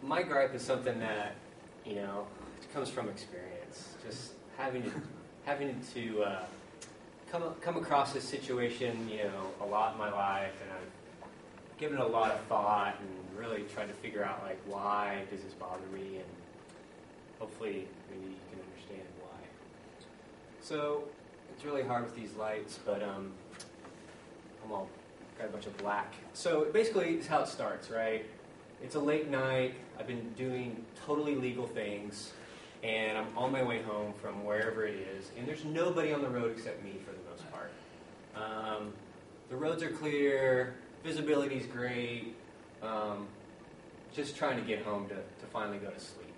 My gripe is something that, comes from experience. Just having to come across this situation, a lot in my life, and I've given it a lot of thought and really tried to figure out, why does this bother me, and hopefully maybe you can understand why. So it's really hard with these lights, but I'm all got a bunch of black. So basically, it's how it starts, right? It's a late night. I've been doing totally legal things, and I'm on my way home from wherever it is, and there's nobody on the road except me for the most part. The roads are clear, visibility's great, just trying to get home to finally go to sleep.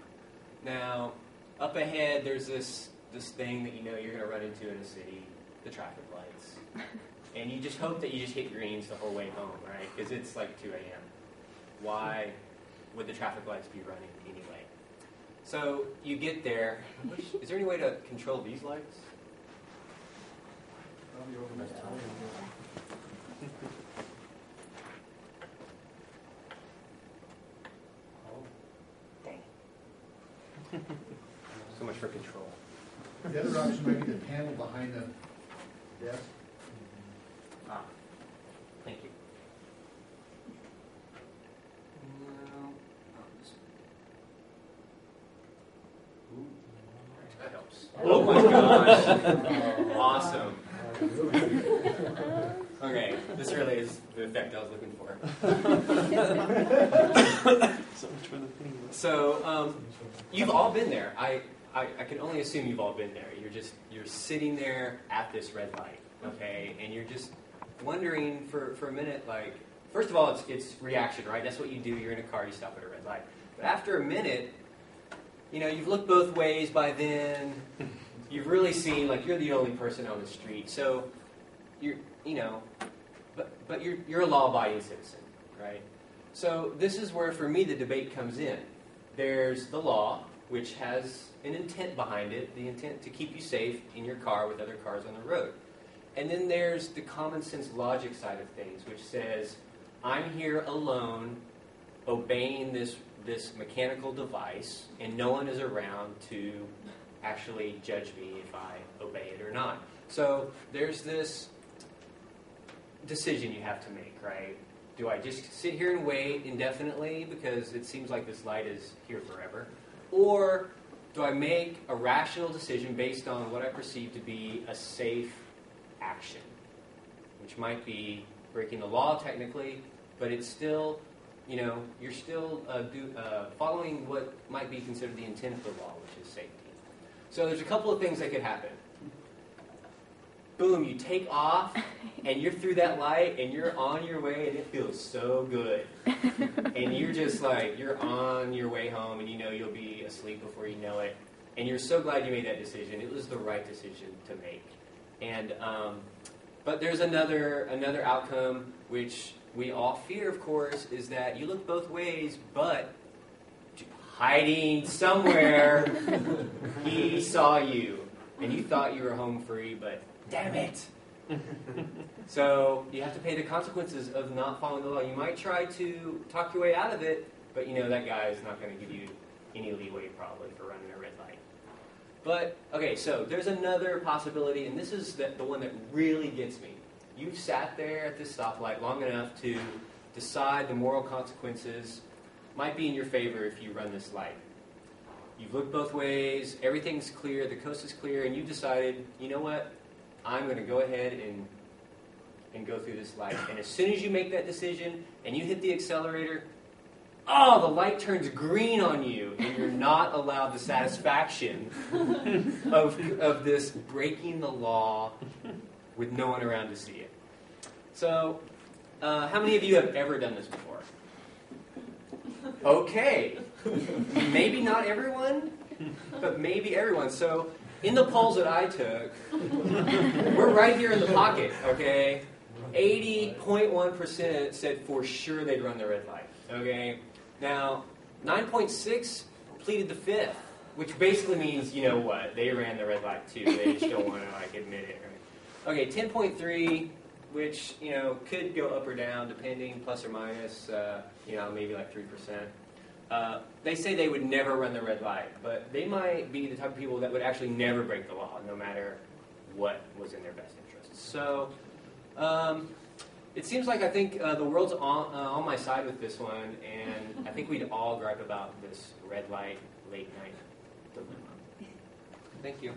Now, up ahead, there's this thing that you're going to run into in a city, the traffic lights. And you just hope that you just hit greens the whole way home, right? Because it's 2 a.m. Why would the traffic lights be running anyway? So you get there. Is there any way to control these lights? Dang. So much for control. The other option might be the panel behind the desk. Thank you. That helps. Oh my gosh. Awesome. Okay, this really is the effect I was looking for. So, you've all been there. I can only assume you've all been there. You're sitting there at this red light, okay, and you're just wondering for a minute, first of all, it's reaction, right? That's what you do. You're in a car, you stop at a red light. But after a minute, you've looked both ways by then. You've really seen, you're the only person on the street. So, but you're a law-abiding citizen, right? So this is where, for me, the debate comes in. There's the law, which has an intent behind it, the intent to keep you safe in your car with other cars on the road. And then there's the common sense logic side of things, which says, I'm here alone, obeying this mechanical device, and no one is around to actually judge me if I obey it or not. So there's this decision you have to make, right? Do I just sit here and wait indefinitely because it seems like this light is here forever? Or do I make a rational decision based on what I perceive to be a safe action, which might be breaking the law technically, but it's still, you're still following what might be considered the intent of the law, which is safety. So there's a couple of things that could happen. Boom, you take off, and you're through that light, and you're on your way, and it feels so good. And you're just you're on your way home, and you'll be asleep before you know it. And you're so glad you made that decision. It was the right decision to make. And but there's another outcome, which we all fear, of course, is that you look both ways, but hiding somewhere, he saw you, and you thought you were home free, but damn it. So you have to pay the consequences of not following the law. You might try to talk your way out of it, but that guy is not going to give you any leeway probably for running a red light. But, okay, so there's another possibility, and this is the one that really gets me. You've sat there at this stoplight long enough to decide the moral consequences might be in your favor if you run this light. You've looked both ways, everything's clear, the coast is clear, and you've decided, you know what, I'm going to go ahead and go through this light. And as soon as you make that decision and you hit the accelerator, the light turns green on you, and you're not allowed the satisfaction of this breaking the law with no one around to see it. So, how many of you have ever done this before? Okay. Maybe not everyone, but maybe everyone. So, in the polls that I took, we're right here in the pocket, okay? 80.1% said for sure they'd run the red light, okay? Now, 9.6 pleaded the fifth, which basically means, you know what, they ran the red light too. They just don't want to, admit it, right? Okay, 10.3 which could go up or down depending, plus or minus, maybe like 3%. They say they would never run the red light, but they might be the type of people that would actually never break the law, no matter what was in their best interest. So it seems like I think the world's on my side with this one, and I think we'd all gripe about this red light late night dilemma. Thank you.